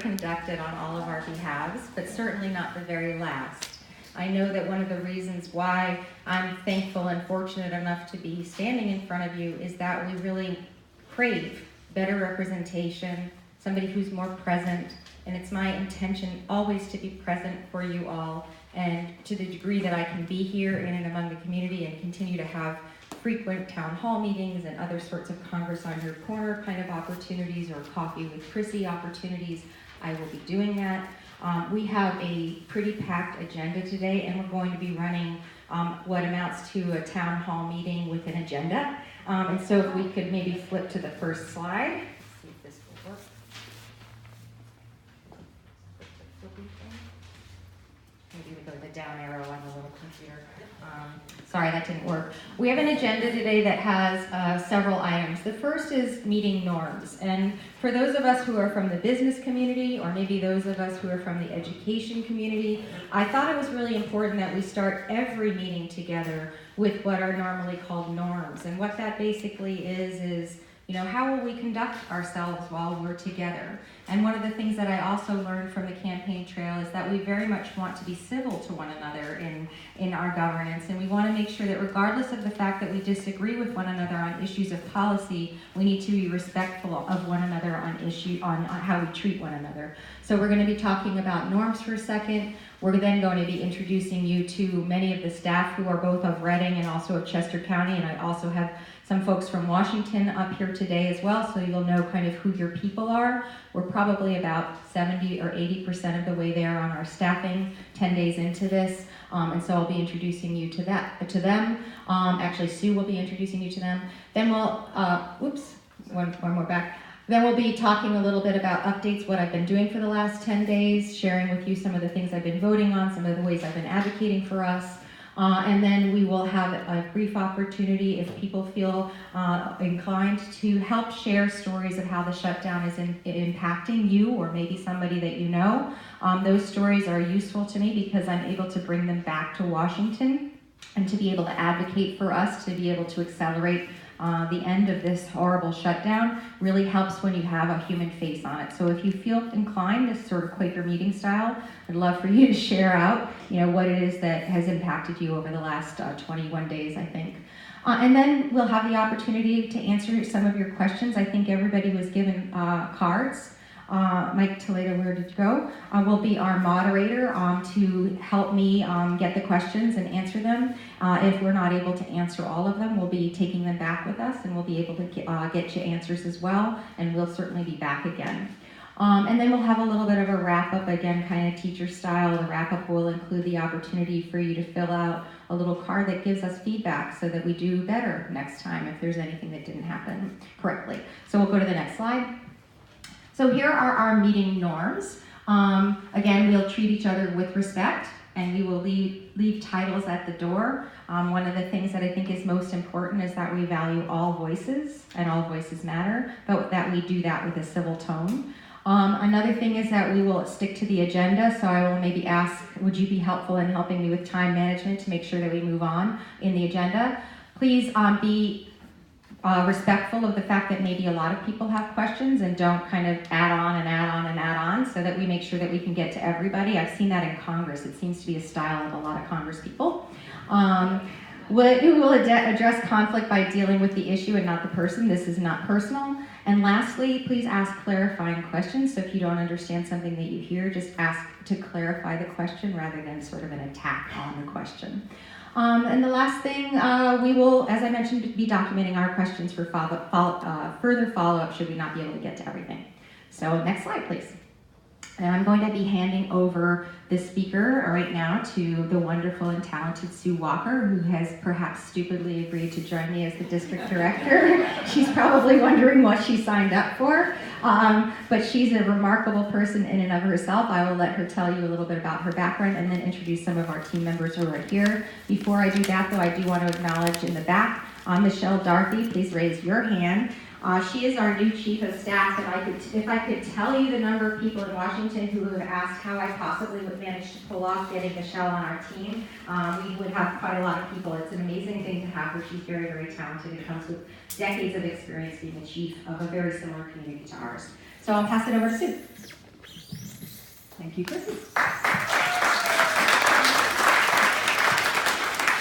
conducted on all of our behalves, but certainly not the very last. I know that one of the reasons why I'm thankful and fortunate enough to be standing in front of you is that we really crave better representation, somebody who's more present, and it's my intention always to be present for you all, and to the degree that I can be here in and among the community and continue to have frequent town hall meetings and other sorts of Congress on your corner kind of opportunities or coffee with Chrissy opportunities, I will be doing that. We have a pretty packed agenda today, and we're going to be running what amounts to a town hall meeting with an agenda. And so if we could maybe flip to the first slide. See if this will work. Maybe we go to the down arrow on the little computer. Sorry, that didn't work. We have an agenda today that has several items. The first is meeting norms. And for those of us who are from the business community, or maybe those of us who are from the education community, I thought it was really important that we start every meeting together with what are normally called norms. And what that basically is, you know, how will we conduct ourselves while we're together? And one of the things that I also learned from the campaign trail is that we very much want to be civil to one another in our governance, and we want to make sure that regardless of the fact that we disagree with one another on issues of policy, we need to be respectful of one another on how we treat one another. So we're going to be talking about norms for a second. We're then going to be introducing you to many of the staff who are both of Reading and also of Chester County, and I also have some folks from Washington up here today as well, so you'll know kind of who your people are. We're probably about 70 or 80% of the way there on our staffing, 10 days into this, and so I'll be introducing you to them. Actually, Sue will be introducing you to them. Then we'll, one more back. Then we'll be talking a little bit about updates, what I've been doing for the last 10 days, sharing with you some of the things I've been voting on, some of the ways I've been advocating for us. And then we will have a brief opportunity if people feel inclined to help share stories of how the shutdown is impacting you or maybe somebody that you know. Those stories are useful to me because I'm able to bring them back to Washington and to be able to advocate for us, to be able to accelerate the end of this horrible shutdown. Really helps when you have a human face on it. So if you feel inclined, this sort of Quaker meeting style, I'd love for you to share out, you know, what it is that has impacted you over the last 21 days, I think. And then we'll have the opportunity to answer some of your questions. I think everybody was given cards. Mike Toledo, where did you go? Will be our moderator to help me get the questions and answer them. If we're not able to answer all of them, we'll be taking them back with us, and we'll be able to get you answers as well, and we'll certainly be back again. And then we'll have a little bit of a wrap-up, again, kind of teacher style. The wrap-up will include the opportunity for you to fill out a little card that gives us feedback so that we do better next time if there's anything that didn't happen correctly. So we'll go to the next slide. So here are our meeting norms. Again, we'll treat each other with respect, and we will leave titles at the door. One of the things that I think is most important is that we value all voices, and all voices matter, but that we do that with a civil tone. Another thing is that we will stick to the agenda, so I will maybe ask, would you be helpful in helping me with time management to make sure that we move on in the agenda? Please be respectful of the fact that maybe a lot of people have questions, and don't kind of add on and add on and add on, so that we make sure that we can get to everybody. I've seen that in Congress. It seems to be a style of a lot of Congress people. We will address conflict by dealing with the issue and not the person. This is not personal. And lastly, please ask clarifying questions. So if you don't understand something that you hear, just ask to clarify the question rather than sort of an attack on the question. And the last thing, we will, as I mentioned, be documenting our questions for further follow-up should we not be able to get to everything. So next slide, please. And I'm going to be handing over the speaker right now to the wonderful and talented Sue Walker, who has perhaps stupidly agreed to join me as the district director. She's probably wondering what she signed up for, but she's a remarkable person in and of herself. I will let her tell you a little bit about her background and then introduce some of our team members who are here. Before I do that, though, I do want to acknowledge in the back, Michelle Darby, please raise your hand. She is our new chief of staff, and if I could tell you the number of people in Washington who have asked how I possibly would manage to pull off getting Michelle on our team, we would have quite a lot of people. It's an amazing thing to have her. She's very, very talented and comes with decades of experience being the chief of a very similar community to ours. So I'll pass it over to Sue. Thank you, Chrissy.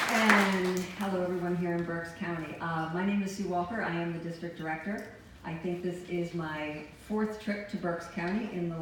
And hello everyone here in Berks County. My name is Sue Walker. I am the district director. I think this is my 4th trip to Berks County in the